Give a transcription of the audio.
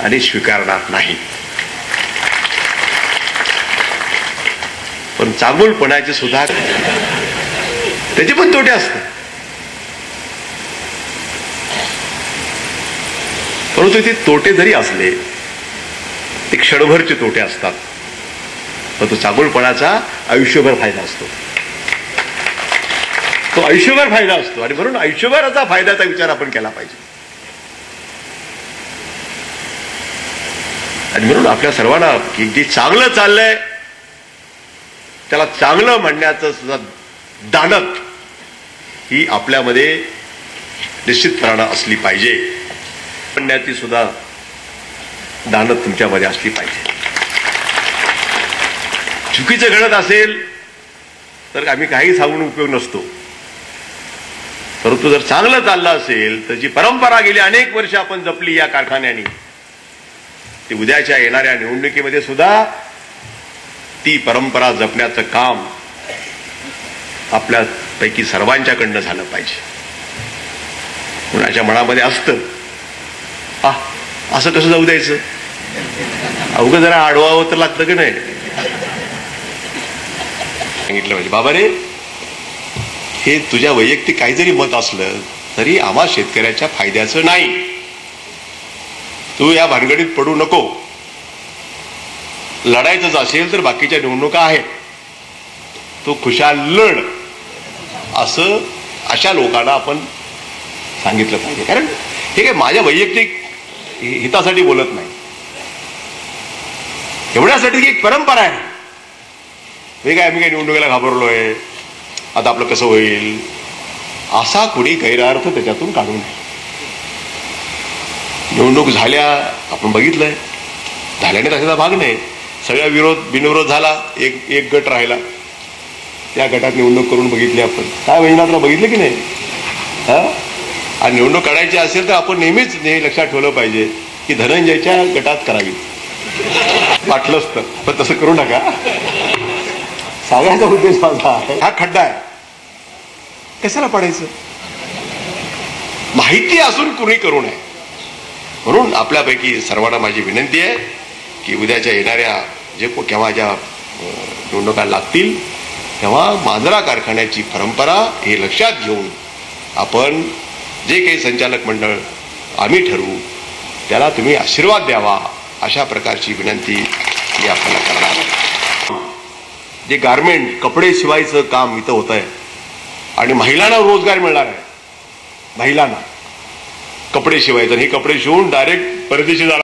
आणि स्वीकारणार नाहीत. पण चांगुलपणाचे सुद्धा त्याचे पण तोटे असतात. परंतु ते तोटे जरी असले ते क्षणभरचे तोटे असतात, परंतु चांगुलपणाचा आयुष्यभर फायदा असतो. तो आयुष्यभर फायदा असतो आणि म्हणून आयुष्यभराचा फायद्याचा विचार आपण केला पाहिजे. आणि म्हणून आपल्या सर्वांना की जे चांगलं चाललंय त्याला चांगलं म्हणण्याचं सुद्धा दानत ही आपल्यामध्ये निश्चितपणानं असली पाहिजे. म्हणण्याची सुद्धा दानत तुमच्यामध्ये असली पाहिजे. चुकीचं घडत असेल तर आम्ही काही सांगून उपयोग नसतो, परंतु जर चांगलं चाललं असेल तर जी परंपरा गेली अनेक वर्ष आपण जपली या कारखान्याने, ती उद्याच्या येणाऱ्या निवडणुकीमध्ये सुद्धा ती परंपरा जपण्याचं काम आपल्यापैकी सर्वांच्याकडनं झालं पाहिजे. कुणाच्या मनामध्ये असतं असं कसं जाऊ द्यायचं, अवघं जरा आडवावं तर लागतं की नाही. सांगितलं म्हणजे बाबा रे, हे तुझ्या वैयक्तिक काही जरी मत असलं तरी आम्हा शेतकऱ्याच्या फायद्याचं नाही. तू या भानगडीत पडू नको. लढायचंच असेल तर बाकीच्या निवडणुका आहेत, तो खुशाल लढ, असं अशा लोकांना आपण सांगितलं पाहिजे. कारण हे काय माझ्या वैयक्तिक हितासाठी बोलत नाही, एवढ्यासाठी की एक परंपरा आहे. हे काय आम्ही काय निवडणुकीला घाबरलोय, आता आपलं कसं होईल, असा कुणी गैरअर्थ त्याच्यातून काढू नये. निवडणूक झाल्या आपण बघितलंय, झाल्याने त्याचा भाग नाही. सगळ्या बिनविरोध झाला, एक गट राहिला, त्या गटात निवडणूक करून बघितली आपण. काय वैजनाथला बघितलं की नाही. आणि निवडणूक काढायची असेल तर आपण नेहमीच हे लक्षात ठेवलं पाहिजे की धनंजयच्या गटात करावी. वाटलंच तर, पण तसं करू नका. सांगायचा उद्देश माझा हा खड्डा आहे, कशाला पडायचं. माहिती असून कुणी करू नये. म्हणून आपल्यापैकी सर्वांना माझी विनंती आहे की उद्याच्या येणाऱ्या केव्हा ज्या निवडणुका लागतील तेव्हा मांजरा कारखान्याची परंपरा हे लक्षात घेऊन आपण जे काही संचालक मंडळ आम्ही ठरवू त्याला तुम्ही आशीर्वाद द्यावा, अशा प्रकारची विनंती मी आपल्याला करणार आहे. जे गारमेंट कपडे शिवायचं काम इथं होत आहे आणि महिलांना रोजगार मिळणार आहे. महिलांना कपडे शिवायचं, हे कपडे शिवून डायरेक्ट परदेशी जाणार.